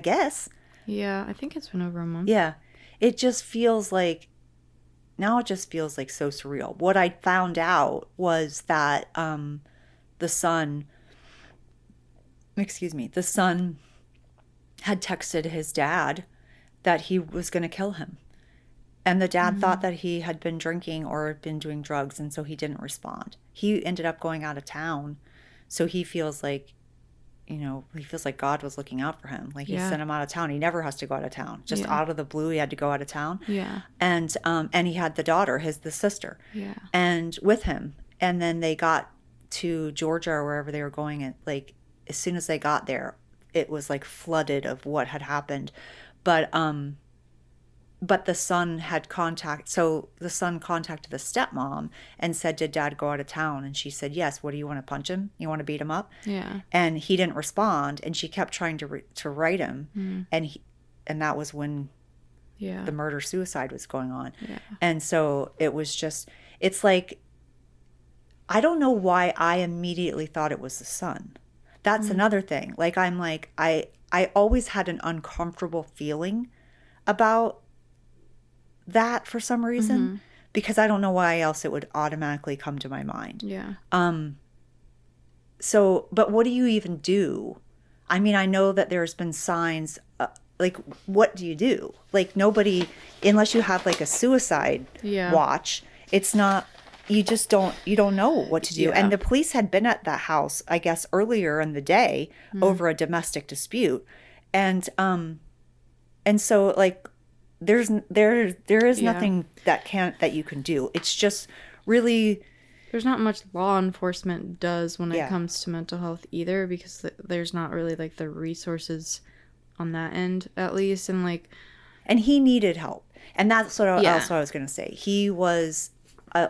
guess. I think it's been over a month. It just feels like, now it just feels like so surreal. What I found out was that the son had texted his dad that he was going to kill him. And the dad thought that he had been drinking or been doing drugs, and so he didn't respond. He ended up going out of town. So he feels like, God was looking out for him. Like he sent him out of town. He never has to go out of town. Just out of the blue, he had to go out of town. And he had the daughter, the sister, and with him. And then they got to Georgia or wherever they were going. And like, as soon as they got there, it was like flooded of what had happened. But the son had contact. So the son contacted the stepmom and said, did dad go out of town? And she said, yes. What do you want to punch him? You want to beat him up? And he didn't respond. And she kept trying to write him. And that was when the murder suicide was going on. And so it was just, it's like, I don't know why I immediately thought it was the son. That's another thing. Like, I'm like, I always had an uncomfortable feeling about that for some reason, because I don't know why else it would automatically come to my mind. So, but what do you even do? I mean, I know that there's been signs, like, what do you do? Like, nobody, unless you have like a suicide watch, it's not, you don't know what to do. And the police had been at that house, I guess, earlier in the day over a domestic dispute. And so like, there is nothing that you can do. It's just really, there's not much law enforcement does when it comes to mental health either, because there's not really like the resources on that end, at least. And he needed help, and that's what else I was going to say. He was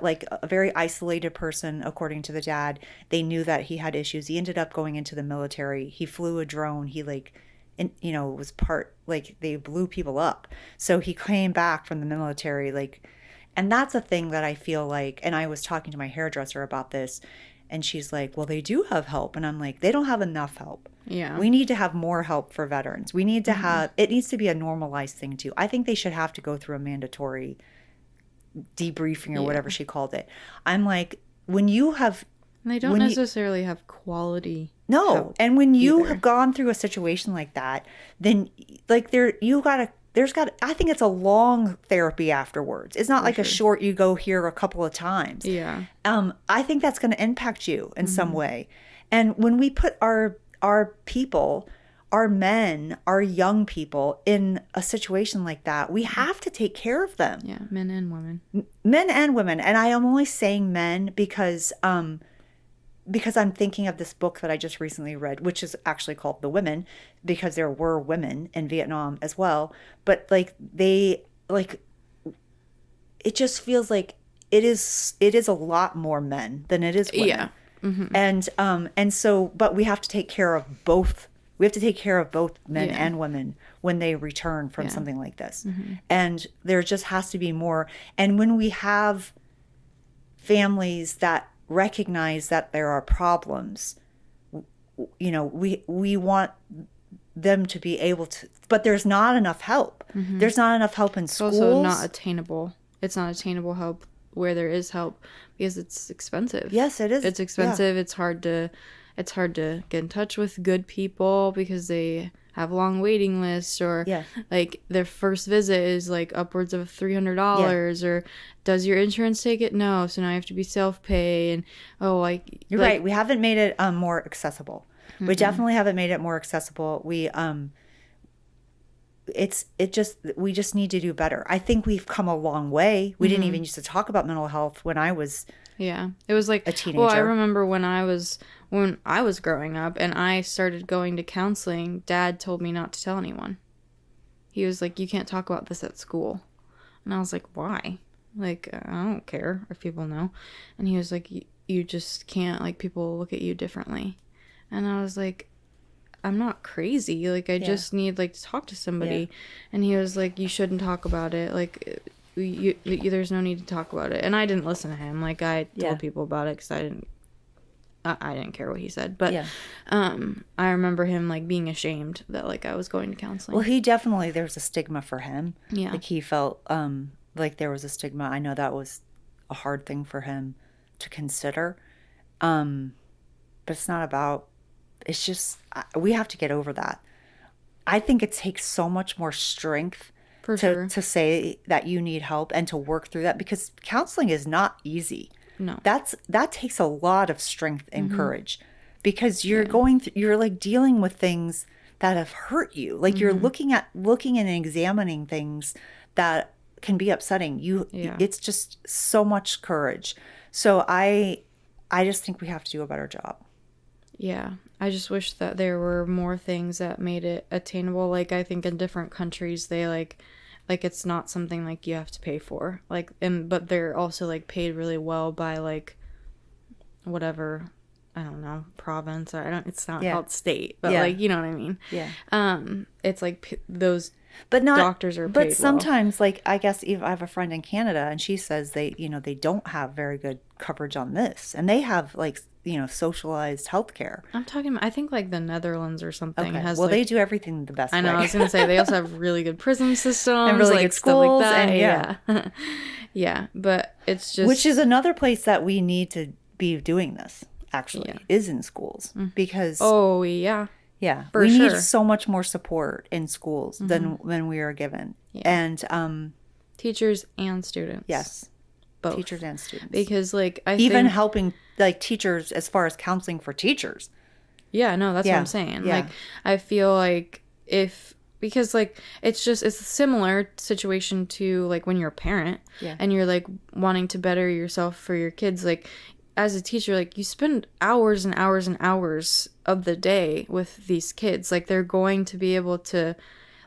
like a very isolated person, according to the dad. They knew that he had issues. He ended up going into the military. He flew a drone. He was part, like, they blew people up. So he came back from the military, like, and that's a thing that I feel like, and I was talking to my hairdresser about this, And she's like, well, they do have help. And I'm like, they don't have enough help. Yeah. We need to have more help for veterans. We need to have, it needs to be a normalized thing too. I think they should have to go through a mandatory debriefing or whatever she called it. I'm like, when you have, And they don't necessarily have quality. No. And when you have gone through a situation like that, then like I think it's a long therapy afterwards. It's not like a short, you go here a couple of times. Yeah. I think that's going to impact you in some way. And when we put our people, our men, our young people in a situation like that, we have to take care of them. Yeah. Men and women. Men and women. And I am only saying men because I'm thinking of this book that I just recently read, which is actually called The Women, because there were women in Vietnam as well. But like it just feels like it is a lot more men than it is women. Yeah. And so, but we have to take care of both. We have to take care of both men and women when they return from something like this. And there just has to be more. And when we have families that recognize that there are problems, you know, we want them to be able to, but there's not enough help. There's not enough help in schools. It's also not attainable. It's not attainable help where there is help because it's expensive. Yes, it is. It's expensive. It's hard to get in touch with good people because they have long waiting lists, or like their first visit is like upwards of $300, or does your insurance take it? No, so now you have to be self-pay. And you're right, we haven't made it more accessible. We definitely haven't made it more accessible. We we just need to do better. I think we've come a long way. We didn't even used to talk about mental health when I was it was like a teenager. Well, I remember when I was growing up and I started going to counseling, Dad told me not to tell anyone. He was like, you can't talk about this at school. And I was like, why? Like, I don't care if people know. And he was like, you just can't, like, people look at you differently. And I was like, I'm not crazy. Like, I just need, like, to talk to somebody. And he was like, you shouldn't talk about it. Like, there's no need to talk about it. And I didn't listen to him. Like, I told people about it because I didn't care what he said. But I remember him, like, being ashamed that, like, I was going to counseling. Well, there was a stigma for him. Yeah. Like, he felt like there was a stigma. I know that was a hard thing for him to consider. But it's not about, it's just, we have to get over that. I think it takes so much more strength to say that you need help and to work through that, because counseling is not easy. No. That takes a lot of strength and courage, because you're you're like dealing with things that have hurt you. Like you're looking and examining things that can be upsetting. It's just so much courage. So I just think we have to do a better job. Yeah. I just wish that there were more things that made it attainable. Like, I think in different countries, they like it's not something like you have to pay for. Like, but they're also like paid really well by like whatever, I don't know, province. It's not called state, but like, you know what I mean? Yeah. It's like those doctors are paid But sometimes, like, I guess I have a friend in Canada, and she says they don't have very good coverage on this, and they have like, socialized healthcare. I think like the Netherlands or something has. Well, they do everything the best way. I know. I was gonna say they also have really good prison systems and really like good schools, stuff like that. And yeah. But it's just, which is another place that we need to be doing this. Actually, is in schools, because we need so much more support in schools than we are given, and teachers and students. Yes. Both. Teachers and students. Because like even helping like teachers as far as counseling for teachers. Yeah, no, that's what I'm saying. Yeah. Like, I feel like because like it's a similar situation to like when you're a parent and you're like wanting to better yourself for your kids. Like, as a teacher, like, you spend hours and hours and hours of the day with these kids. Like, they're going to be able to,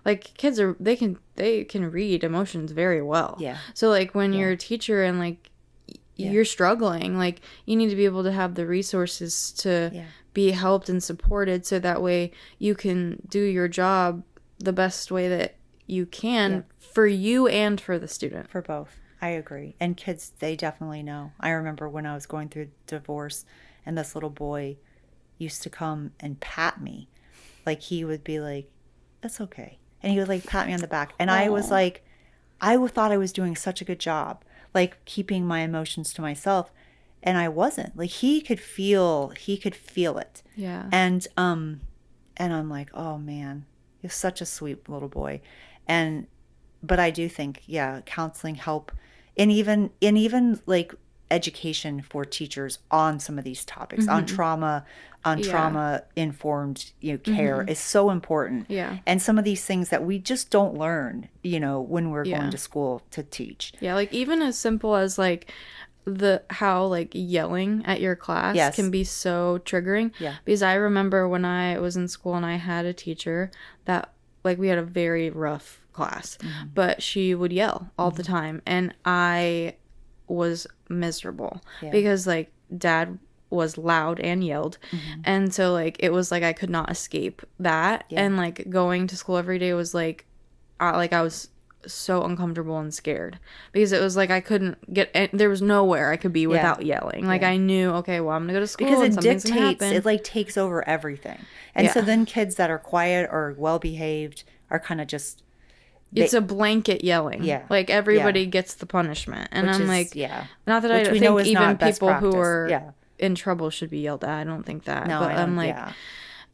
like, kids they can read emotions very well. Yeah. So like when you're a teacher and like you're struggling, like, you need to be able to have the resources to be helped and supported, so that way you can do your job the best way that you can for you and for the student. For both. I agree. And kids, they definitely know. I remember when I was going through divorce and this little boy used to come and pat me. Like, he would be like, that's okay. And he would like pat me on the back. And I was Aw. like, thought I was doing such a good job, like keeping my emotions to myself. And I wasn't. Like, he could feel it. Yeah. And I'm like, oh man, he's such a sweet little boy. But I do think, yeah, counseling help, and even like education for teachers on some of these topics, on trauma, on Yeah. trauma informed, care is so important. Yeah. And some of these things that we just don't learn, when we're Yeah. going to school to teach. Yeah, like even as simple as like how like yelling at your class Yes. can be so triggering. Yeah. Because I remember when I was in school and I had a teacher that like we had a very rough class, but she would yell all the time and I was miserable because like dad was loud and yelled, and so like it was like I could not escape that, and like going to school every day was like I was so uncomfortable and scared because it was like I couldn't get, there was nowhere I could be without yelling. Like I knew, okay, well, I'm gonna go to school because and it something's gonna dictates, happen. it like takes over everything. And so then kids that are quiet or well behaved are kind of just, it's a blanket yelling. Yeah. Like everybody gets the punishment, and I'm like, not that which I we know think is even not best people who practice. are in trouble should be yelled at. I don't think that. No, but I I'm don't, like,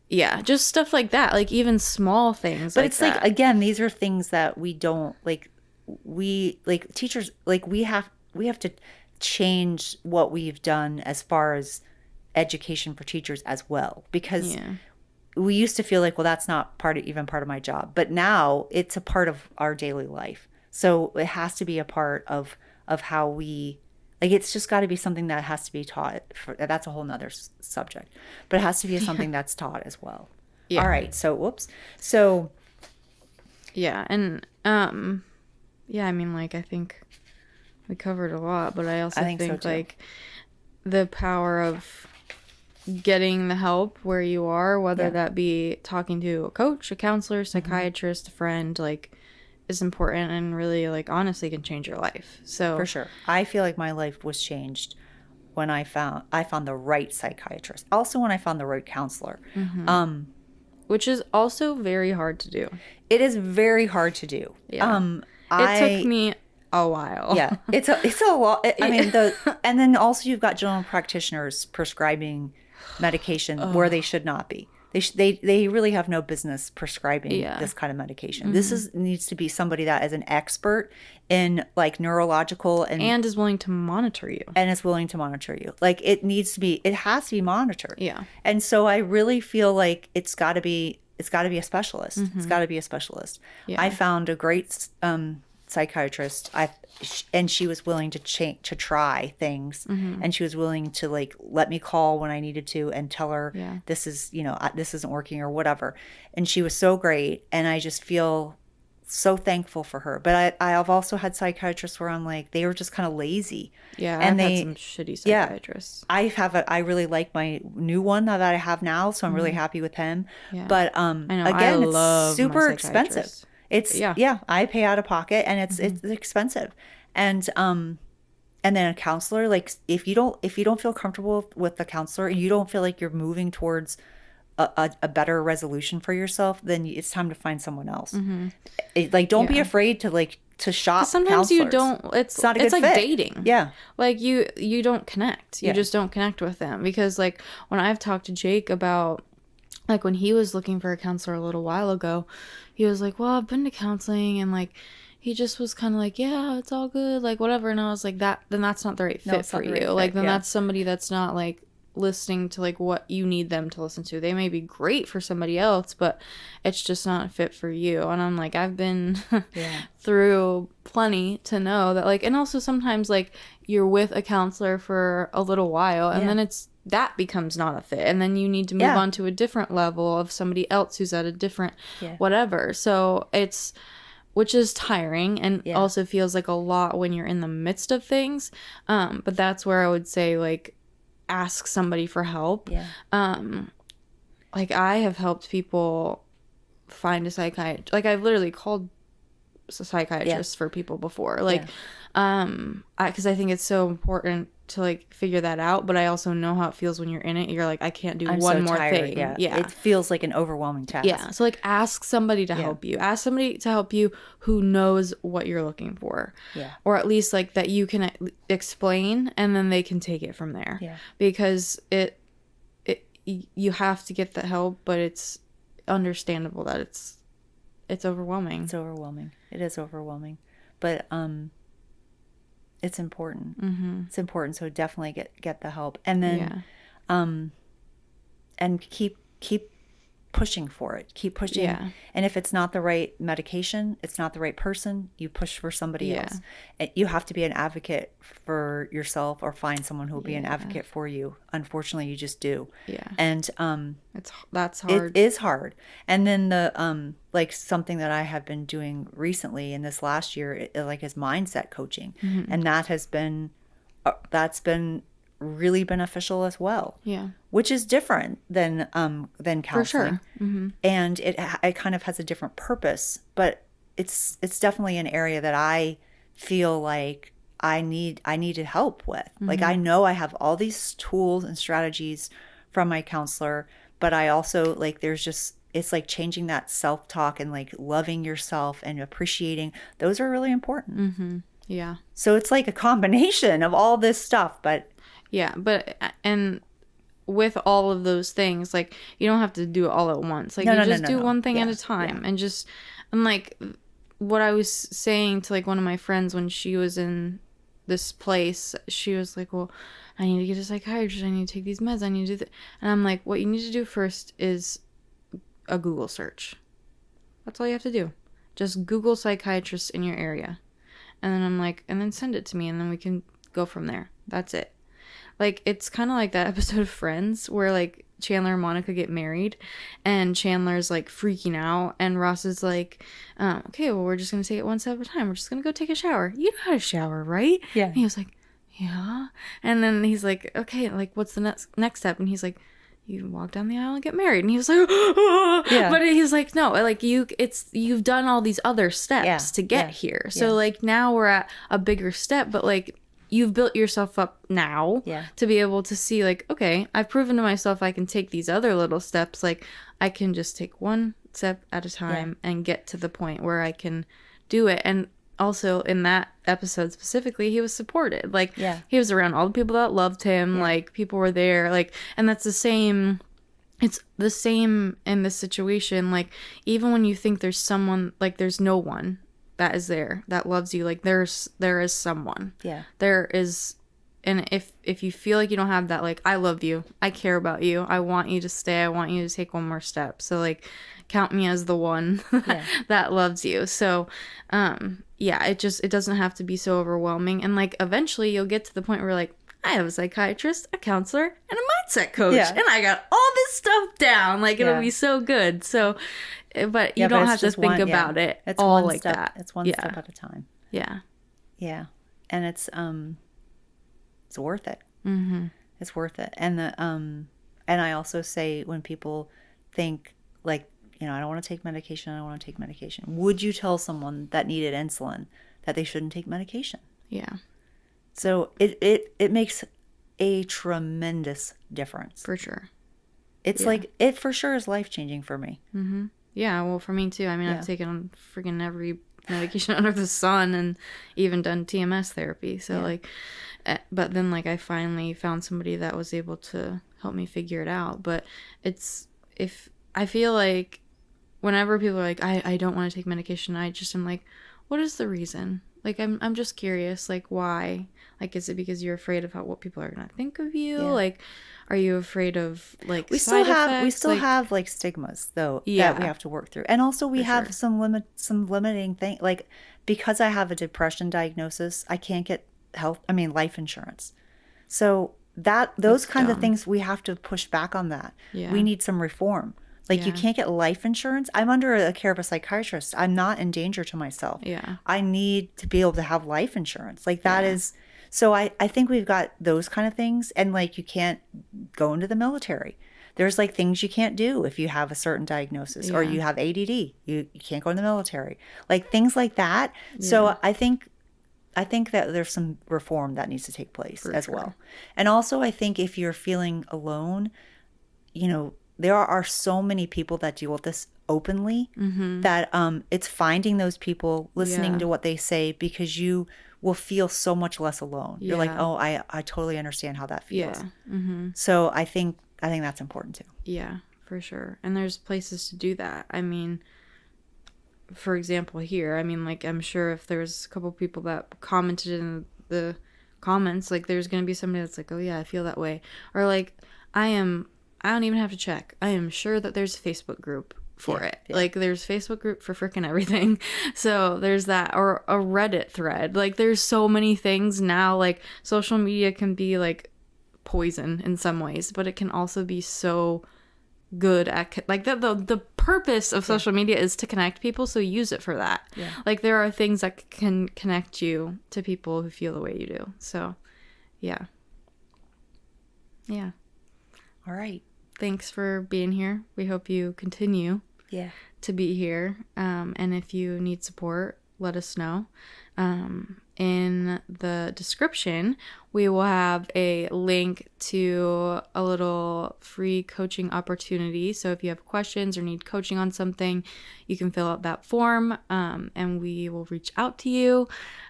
yeah, just stuff like that. Like even small things. But like it's that. like, again, these are things that we don't like. We like teachers, like we have to change what we've done as far as education for teachers as well, because we used to feel like, well, that's not part of my job, but now it's a part of our daily life. So it has to be a part of how we, like, it's just got to be something that has to be taught. That's a whole nother subject, but it has to be something that's taught as well. All right. So, yeah. And, yeah, I mean, like, I think we covered a lot, but I also think so like the power of getting the help where you are, whether that be talking to a coach, a counselor, psychiatrist, a friend, like, is important and really, like, honestly can change your life. So for sure. I feel like my life was changed when I found the right psychiatrist. Also when I found the right counselor. Which is also very hard to do. It is very hard to do. Yeah. It took me a while. Yeah. It's a lot. I mean, and then also you've got general practitioners prescribing medication where they should not be. They really have no business prescribing this kind of medication. This needs to be somebody that is an expert in like neurological and is willing to monitor you. And is willing to monitor you. Like it has to be monitored. Yeah. And so I really feel like it's got to be a specialist. It's got to be a specialist. Yeah. I found a great psychiatrist. And she was willing to try things, and she was willing to like let me call when I needed to and tell her this is, this isn't working or whatever. And she was so great, and I just feel so thankful for her. But I've also had psychiatrists where I'm like, they were just kind of lazy. Yeah, and I've had some shitty psychiatrists. I really like my new one that I have now, so I'm really happy with him. Yeah. But I know, again, I love it's super my expensive. It's I pay out of pocket, and it's expensive. And then a counselor, like if you don't feel comfortable with the counselor, you don't feel like you're moving towards a better resolution for yourself, then it's time to find someone else. Don't be afraid to shop. Sometimes counselors. you don't. It's not a good like fit. dating. Yeah, like you don't connect. You just don't connect with them, because like when I've talked to Jake about, like when he was looking for a counselor a little while ago, he was like, well, I've been to counseling, and like he just was kind of like, yeah, it's all good, like whatever. And I was like, then that's not the right fit for you. Like then that's somebody that's not like listening to like what you need them to listen to. They may be great for somebody else, but it's just not a fit for you. And I'm like, I've been through plenty to know that, like, and also sometimes like you're with a counselor for a little while, and then that becomes not a fit, and then you need to move on to a different level of somebody else who's at a different whatever. So which is tiring, and also feels like a lot when you're in the midst of things. But that's where I would say, like, ask somebody for help. Like I have helped people find a psychiatrist. Like I've literally called psychiatrists for people before. Like, because I think it's so important to like figure that out. But I also know how it feels when you're in it. You're like, I can't do one more thing. Yeah. Yeah. It feels like an overwhelming task. Yeah. So like ask somebody to help you. Ask somebody to help you who knows what you're looking for. Yeah. Or at least like that you can explain, and then they can take it from there. Yeah. Because you have to get the help, but it's understandable that it's overwhelming. It's overwhelming. It is overwhelming. But it's important. It's important. So definitely get the help. And then and keep pushing for it. Keep pushing. Yeah. And if it's not the right medication, it's not the right person, you push for somebody else. And you have to be an advocate for yourself, or find someone who will be an advocate for you. Unfortunately, you just do. Yeah. And that's hard. It is hard. And then the like something that I have been doing recently in this last year, is mindset coaching. And that has been that's been really beneficial as well. Yeah. Which is different than counseling. For sure. And it kind of has a different purpose, but it's definitely an area that I feel like I needed help with. Like, I know I have all these tools and strategies from my counselor, but I also like it's like changing that self-talk and like loving yourself and appreciating. Those are really important. Yeah. So it's like a combination of all this stuff, but yeah, but and with all of those things, like, you don't have to do it all at once. Like, you just do one thing at a time. And like what I was saying to like one of my friends when she was in this place, she was like, well, I need to get a psychiatrist, I need to take these meds, I need to do that. And I'm like, what you need to do first is a Google search. That's all you have to do. Just Google psychiatrists in your area. And then I'm like, and then send it to me, and then we can go from there. That's it. Like, it's kind of like that episode of Friends where, like, Chandler and Monica get married, and Chandler's, like, freaking out, and Ross is like, okay, well, we're just going to take it one step at a time. We're just going to go take a shower. You know how to shower, right? Yeah. And he was like, yeah. And then he's like, okay, like, what's the next step? And he's like, you walk down the aisle and get married. And he was like, yeah. But he's like, no, like, you've done all these other steps to get here. So, like, now we're at a bigger step, but, like, you've built yourself up now to be able to see, like, okay, I've proven to myself I can take these other little steps. Like, I can just take one step at a time and get to the point where I can do it. And also in that episode specifically, he was supported. Like, he was around all the people that loved him. Like, people were there. Like, and that's the same. It's the same in this situation. Like, even when you think there's someone, like, there's no one that is there that loves you, like, there is someone. There is. And if you feel like you don't have that, like, I love you, I care about you, I want you to stay, I want you to take one more step, so, like, count me as the one that loves you. So it doesn't have to be so overwhelming. And, like, eventually you'll get to the point where, like, I have a psychiatrist, a counselor, and a mindset coach, and I got all this stuff down. Like, it'll be so good. So, but you don't have to think about it it's all like step, that. It's one step at a time. Yeah. And it's worth it. It's worth it. And and I also say, when people think, like, I don't want to take medication, would you tell someone that needed insulin that they shouldn't take medication? So it makes a tremendous difference. For sure. It's like, it for sure is life-changing for me. Yeah, well, for me too. I mean, I've taken freaking every medication under the sun, and even done TMS therapy. So like, but then, like, I finally found somebody that was able to help me figure it out. But if I feel like whenever people are like, I don't want to take medication, I just am like, what is the reason? Like, I'm just curious, like, why? Like, is it because you're afraid of what people are gonna think of you? Like, are you afraid of, like, we still have like stigmas, though, that we have to work through. And also we have some limiting thing, like, because I have a depression diagnosis, I can't get life insurance. So those kinds of things, we have to push back on that. We need some reform. Like, you can't get life insurance. I'm under the care of a psychiatrist. I'm not in danger to myself. I need to be able to have life insurance. Like, that is, so I think we've got those kind of things. And, like, you can't go into the military. There's like things you can't do if you have a certain diagnosis or Yeah. you have ADD. You can't go in the military. Like things like that. Yeah. So I think that there's some reform that needs to take place For as sure. well. And also I think if you're feeling alone, there are so many people that deal with this openly that it's finding those people, listening Yeah. to what they say, because you will feel so much less alone. You're like, Yeah. oh, I totally understand how that feels. Yeah. Mm-hmm. So I think that's important too. Yeah, for sure. And there's places to do that. I mean, for example, here, I mean, like, I'm sure if there's a couple people that commented in the comments, like, there's going to be somebody that's like, oh, yeah, I feel that way. Or, like, I don't even have to check. I am sure that there's a Facebook group for Yeah, it. yeah. Like, there's Facebook group for freaking everything. So there's that. Or a Reddit thread. Like, there's so many things now. Like, social media can be, like, poison in some ways, but it can also be so good at like the purpose of social media is to connect people, so use it for that. Yeah. Like there are things that can connect you to people who feel the way you do. So yeah. All right. Thanks for being here. We hope you continue Yeah. to be here, and if you need support, let us know. In the description, we will have a link to a little free coaching opportunity. So if you have questions or need coaching on something, you can fill out that form, and we will reach out to you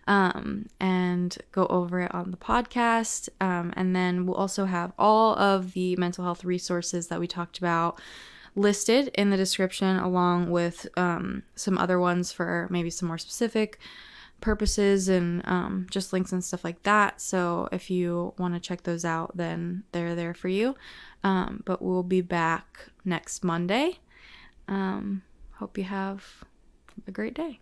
and go over it on the podcast. And then we'll also have all of the mental health resources that we talked about listed in the description, along with some other ones for maybe some more specific purposes and just links and stuff like that. So if you want to check those out, then they're there for you. But we'll be back next Monday. Hope you have a great day.